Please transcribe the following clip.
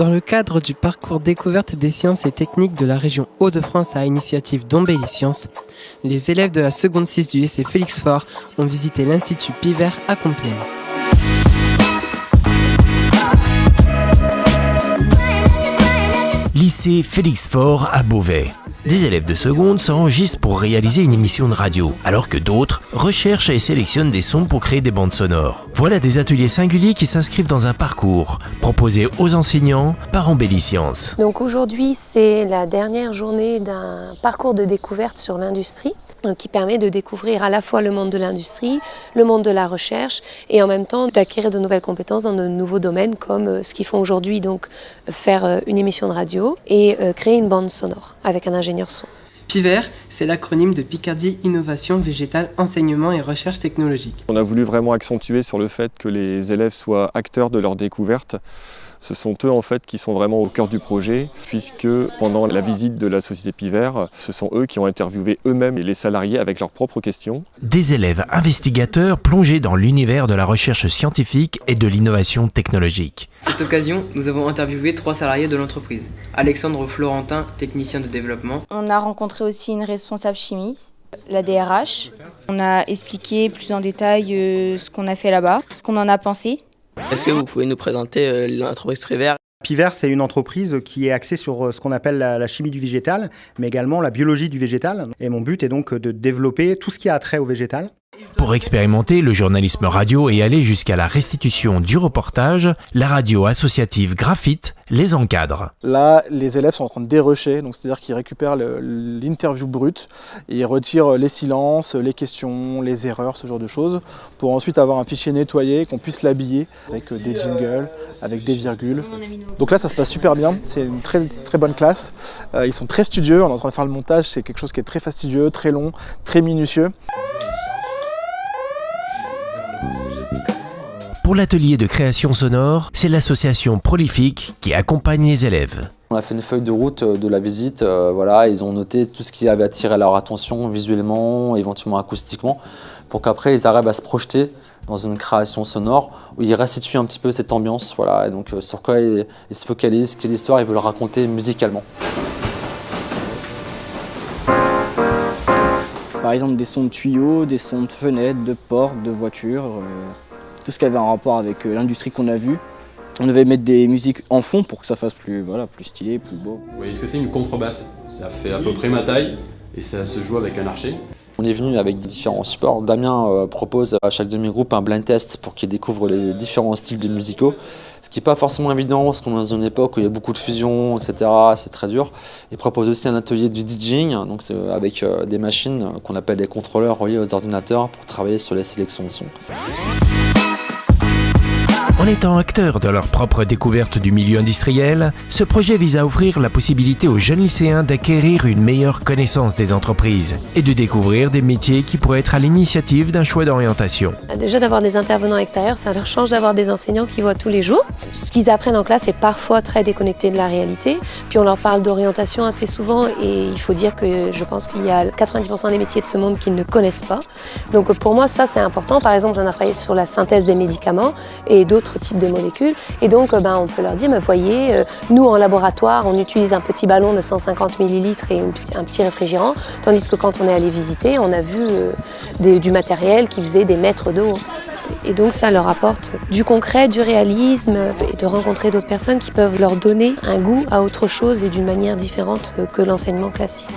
Dans le cadre du parcours découverte des sciences et techniques de la région Hauts-de-France à initiative d'Ombelli Sciences, les élèves de la seconde 6 du lycée Félix Faure ont visité l'Institut Pivert à Compiègne. Lycée Félix Faure à Beauvais. Des élèves de seconde s'enregistrent pour réaliser une émission de radio, alors que d'autres recherchent et sélectionnent des sons pour créer des bandes sonores. Voilà des ateliers singuliers qui s'inscrivent dans un parcours proposé aux enseignants par Ombelli Sciences. Donc aujourd'hui, c'est la dernière journée d'un parcours de découverte sur l'industrie, qui permet de découvrir à la fois le monde de l'industrie, le monde de la recherche et en même temps d'acquérir de nouvelles compétences dans de nouveaux domaines comme ce qu'ils font aujourd'hui, donc faire une émission de radio et créer une bande sonore avec un ingénieur son. Pivert, c'est l'acronyme de Picardie Innovation Végétale Enseignement et Recherche Technologique. On a voulu vraiment accentuer sur le fait que les élèves soient acteurs de leur découverte. Ce sont eux en fait qui sont vraiment au cœur du projet, puisque pendant la visite de la société Pivert, ce sont eux qui ont interviewé eux-mêmes les salariés avec leurs propres questions. Des élèves investigateurs plongés dans l'univers de la recherche scientifique et de l'innovation technologique. À cette occasion, nous avons interviewé 3 salariés de l'entreprise. Alexandre Florentin, technicien de développement. On a rencontré aussi une responsable chimiste, la DRH. On a expliqué plus en détail ce qu'on a fait là-bas, ce qu'on en a pensé. Est-ce que vous pouvez nous présenter l'entreprise Pivert ? Pivert, c'est une entreprise qui est axée sur ce qu'on appelle la chimie du végétal, mais également la biologie du végétal. Et mon but est donc de développer tout ce qui a trait au végétal. Pour expérimenter le journalisme radio et aller jusqu'à la restitution du reportage, la radio associative Graphite les encadre. Là, les élèves sont en train de dérusher, donc c'est-à-dire qu'ils récupèrent l'interview brute et ils retirent les silences, les questions, les erreurs, ce genre de choses, pour ensuite avoir un fichier nettoyé, qu'on puisse l'habiller avec des jingles, avec des virgules. Donc là, ça se passe super bien, c'est une très, très bonne classe. Ils sont très studieux, on est en train de faire le montage, c'est quelque chose qui est très fastidieux, très long, très minutieux. Pour l'atelier de création sonore, c'est l'association Prolifique qui accompagne les élèves. On a fait une feuille de route de la visite, voilà, ils ont noté tout ce qui avait attiré leur attention visuellement, éventuellement acoustiquement, pour qu'après ils arrivent à se projeter dans une création sonore où ils restituent un petit peu cette ambiance, voilà, et donc sur quoi ils se focalisent, quelle histoire ils veulent raconter musicalement. Par exemple des sons de tuyaux, des sons de fenêtres, de portes, de voitures, tout ce qui avait un rapport avec l'industrie qu'on a vue. On devait mettre des musiques en fond pour que ça fasse plus stylé, plus beau. Vous voyez ce que c'est une contrebasse? Ça fait à peu près ma taille et ça se joue avec un archet. On est venu avec différents supports. Damien propose à chaque demi-groupe un blind test pour qu'ils découvrent les différents styles de musicaux. Ce qui n'est pas forcément évident parce qu'on est dans une époque où il y a beaucoup de fusion, etc. C'est très dur. Il propose aussi un atelier du DJing, donc c'est avec des machines qu'on appelle les contrôleurs reliés aux ordinateurs pour travailler sur les sélections de sons. En étant acteurs de leur propre découverte du milieu industriel, ce projet vise à offrir la possibilité aux jeunes lycéens d'acquérir une meilleure connaissance des entreprises et de découvrir des métiers qui pourraient être à l'initiative d'un choix d'orientation. Déjà d'avoir des intervenants extérieurs, ça leur change d'avoir des enseignants qui voient tous les jours. Ce qu'ils apprennent en classe est parfois très déconnecté de la réalité. Puis on leur parle d'orientation assez souvent et il faut dire que je pense qu'il y a 90% des métiers de ce monde qu'ils ne connaissent pas. Donc pour moi, ça c'est important. Par exemple, j'en ai travaillé sur la synthèse des médicaments et d'autres types de molécules. Et donc, on peut leur dire, mais voyez, nous en laboratoire, on utilise un petit ballon de 150 ml et un petit réfrigérant, tandis que quand on est allé visiter, on a vu du matériel qui faisait des mètres de haut. Et donc ça leur apporte du concret, du réalisme et de rencontrer d'autres personnes qui peuvent leur donner un goût à autre chose et d'une manière différente que l'enseignement classique.